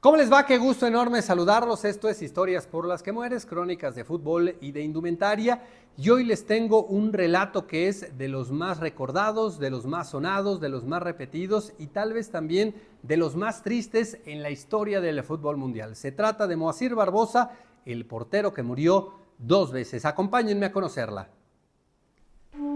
¿Cómo les va? Qué gusto enorme saludarlos. Esto es Historias por las que mueres, crónicas de fútbol y de indumentaria. Y hoy les tengo un relato que es de los más recordados, de los más sonados, de los más repetidos y tal vez también de los más tristes en la historia del fútbol mundial. Se trata de Moacir Barbosa, el portero que murió 2 veces. Acompáñenme a conocerla.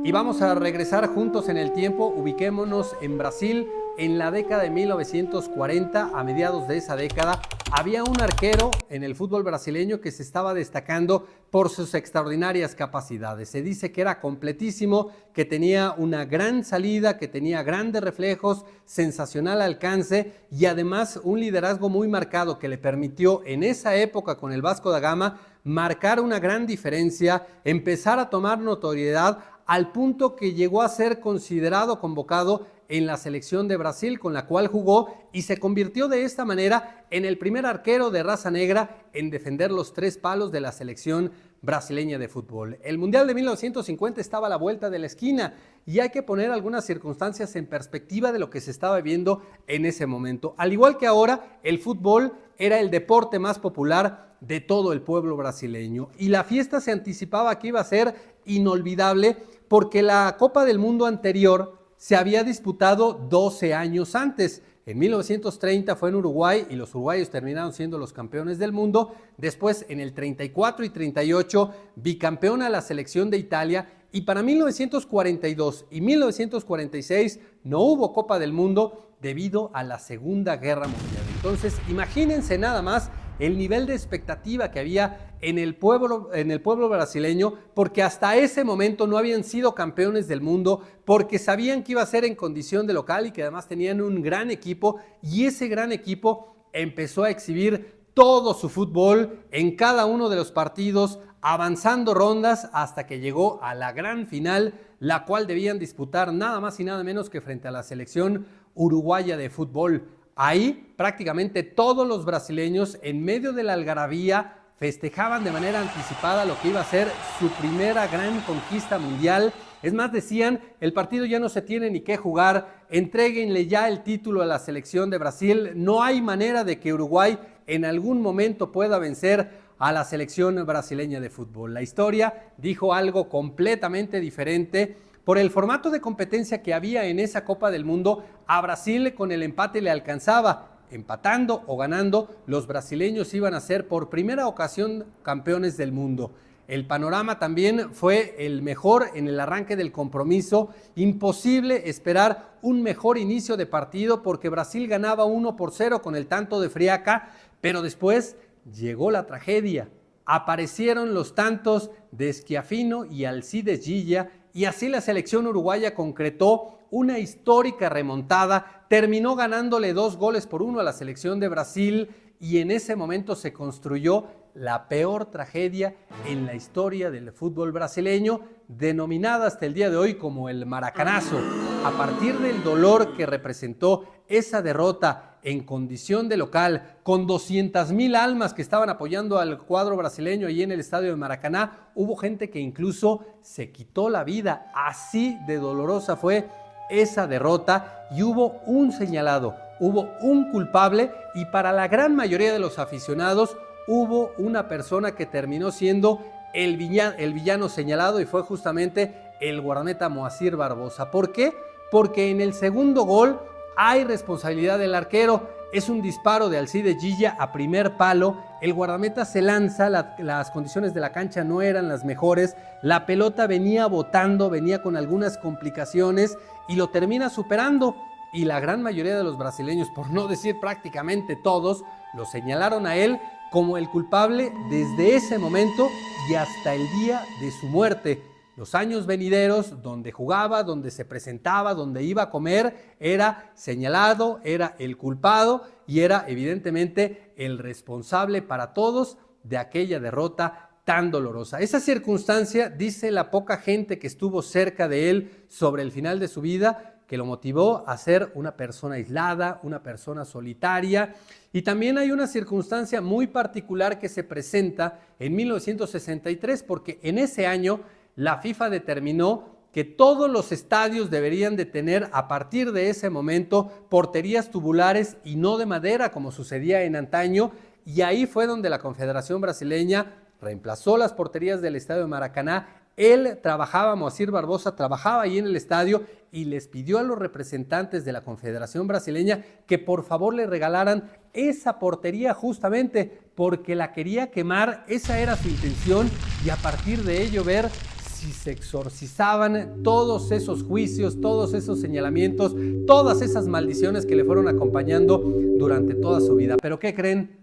Y vamos a regresar juntos en el tiempo. Ubiquémonos en Brasil. En la década de 1940, a mediados de esa década, había un arquero en el fútbol brasileño que se estaba destacando por sus extraordinarias capacidades. Se dice que era completísimo, que tenía una gran salida, que tenía grandes reflejos, sensacional alcance y además un liderazgo muy marcado que le permitió en esa época con el Vasco da Gama marcar una gran diferencia, empezar a tomar notoriedad al punto que llegó a ser considerado convocado en la selección de Brasil, con la cual jugó y se convirtió de esta manera en el primer arquero de raza negra en defender los 3 palos de la selección brasileña de fútbol. El Mundial de 1950 estaba a la vuelta de la esquina y hay que poner algunas circunstancias en perspectiva de lo que se estaba viendo en ese momento. Al igual que ahora, el fútbol era el deporte más popular de todo el pueblo brasileño y la fiesta se anticipaba que iba a ser inolvidable porque la Copa del Mundo anterior se había disputado 12 años antes. En 1930 fue en Uruguay y los uruguayos terminaron siendo los campeones del mundo. Después, en el 34 y 38, bicampeona la selección de Italia. Y para 1942 y 1946 no hubo Copa del Mundo debido a la Segunda Guerra Mundial. Entonces, imagínense nada más el nivel de expectativa que había en el pueblo brasileño, porque hasta ese momento no habían sido campeones del mundo, porque sabían que iba a ser en condición de local y que además tenían un gran equipo, y ese gran equipo empezó a exhibir todo su fútbol en cada uno de los partidos, avanzando rondas hasta que llegó a la gran final, la cual debían disputar nada más y nada menos que frente a la selección uruguaya de fútbol. Ahí prácticamente todos los brasileños en medio de la algarabía festejaban de manera anticipada lo que iba a ser su primera gran conquista mundial. Es más, decían, el partido ya no se tiene ni qué jugar, entréguenle ya el título a la selección de Brasil, no hay manera de que Uruguay en algún momento pueda vencer a la selección brasileña de fútbol. La historia dijo algo completamente diferente. Por el formato de competencia que había en esa Copa del Mundo, a Brasil con el empate le alcanzaba. Empatando o ganando, los brasileños iban a ser por primera ocasión campeones del mundo. El panorama también fue el mejor en el arranque del compromiso. Imposible esperar un mejor inicio de partido porque Brasil ganaba 1-0 con el tanto de Friaca, pero después llegó la tragedia. Aparecieron los tantos de Schiaffino y Alcides Gilla y así la selección uruguaya concretó una histórica remontada, terminó ganándole 2-1 a la selección de Brasil y en ese momento se construyó la peor tragedia en la historia del fútbol brasileño, denominada hasta el día de hoy como el Maracanazo. A partir del dolor que representó esa derrota en condición de local, con 200,000 almas que estaban apoyando al cuadro brasileño allí en el estadio de Maracaná, hubo gente que incluso se quitó la vida. Así de dolorosa fue esa derrota y hubo un señalado, hubo un culpable y para la gran mayoría de los aficionados hubo una persona que terminó siendo el villano señalado y fue justamente el guardameta Moacir Barbosa. ¿Por qué? Porque en el segundo gol hay responsabilidad del arquero. Es un disparo de Alcides Gilla a primer palo. El guardameta se lanza, las condiciones de la cancha no eran las mejores. La pelota venía botando, venía con algunas complicaciones y lo termina superando. Y la gran mayoría de los brasileños, por no decir prácticamente todos, lo señalaron a él como el culpable desde ese momento y hasta el día de su muerte. Los años venideros, donde jugaba, donde se presentaba, donde iba a comer, era señalado, era el culpado y era evidentemente el responsable para todos de aquella derrota tan dolorosa. Esa circunstancia, dice la poca gente que estuvo cerca de él sobre el final de su vida, que lo motivó a ser una persona aislada, una persona solitaria. Y también hay una circunstancia muy particular que se presenta en 1963, porque en ese año la FIFA determinó que todos los estadios deberían de tener a partir de ese momento porterías tubulares y no de madera como sucedía en antaño, y ahí fue donde la Confederación Brasileña reemplazó las porterías del estadio de Maracaná. Él trabajaba, Moacir Barbosa trabajaba ahí en el estadio y les pidió a los representantes de la Confederación Brasileña que por favor le regalaran esa portería justamente porque la quería quemar, esa era su intención, y a partir de ello ver si se exorcizaban todos esos juicios, todos esos señalamientos, todas esas maldiciones que le fueron acompañando durante toda su vida. ¿Pero qué creen?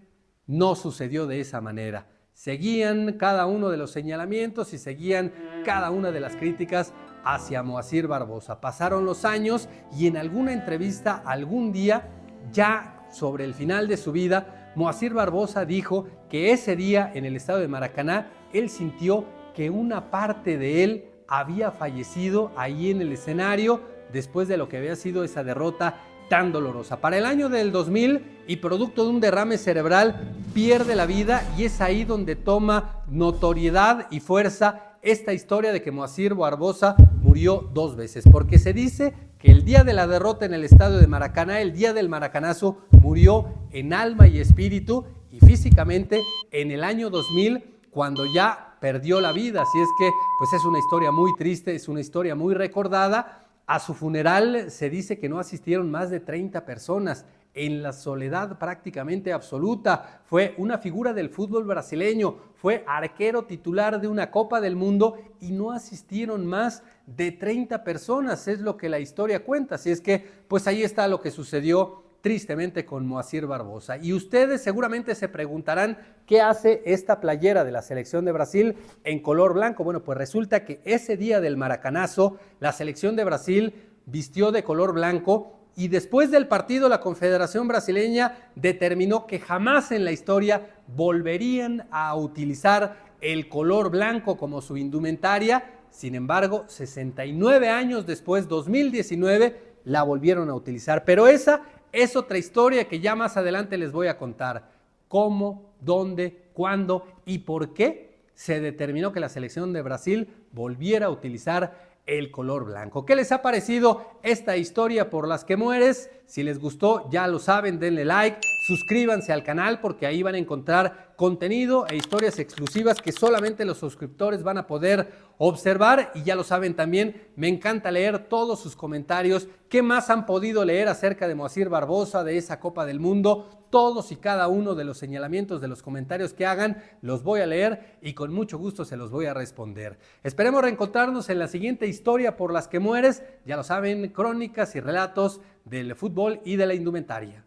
No sucedió de esa manera. Seguían cada uno de los señalamientos y seguían cada una de las críticas hacia Moacir Barbosa. Pasaron los años y en alguna entrevista algún día, ya sobre el final de su vida, Moacir Barbosa dijo que ese día en el estadio de Maracaná él sintió que una parte de él había fallecido ahí en el escenario después de lo que había sido esa derrota tan dolorosa. Para el año del 2000 y producto de un derrame cerebral pierde la vida, y es ahí donde toma notoriedad y fuerza esta historia de que Moacir Barbosa murió 2 veces, porque se dice que el día de la derrota en el estadio de Maracaná, el día del maracanazo, murió en alma y espíritu y físicamente en el año 2000 cuando ya perdió la vida. Así es que pues es una historia muy triste, es una historia muy recordada. A su funeral se dice que no asistieron más de 30 personas, en la soledad prácticamente absoluta. Fue una figura del fútbol brasileño, fue arquero titular de una Copa del Mundo y no asistieron más de 30 personas, es lo que la historia cuenta. Así es que pues ahí está lo que sucedió tristemente con Moacir Barbosa. Y ustedes seguramente se preguntarán qué hace esta playera de la selección de Brasil en color blanco. Bueno, pues resulta que ese día del maracanazo, la selección de Brasil vistió de color blanco, y después del partido la Confederación Brasileña determinó que jamás en la historia volverían a utilizar el color blanco como su indumentaria. Sin embargo, 69 años después, 2019, la volvieron a utilizar. Pero esa es otra historia que ya más adelante les voy a contar. Cómo, dónde, cuándo y por qué se determinó que la selección de Brasil volviera a utilizar el color blanco. ¿Qué les ha parecido esta historia por las que mueres? Si les gustó, ya lo saben, denle like, suscríbanse al canal porque ahí van a encontrar contenido e historias exclusivas que solamente los suscriptores van a poder observar. Y ya lo saben también, me encanta leer todos sus comentarios. ¿Qué más han podido leer acerca de Moacir Barbosa, de esa Copa del Mundo? Todos y cada uno de los señalamientos, de los comentarios que hagan, los voy a leer y con mucho gusto se los voy a responder. Esperemos reencontrarnos en la siguiente historia por las que mueres. Ya lo saben, crónicas y relatos del fútbol y de la indumentaria.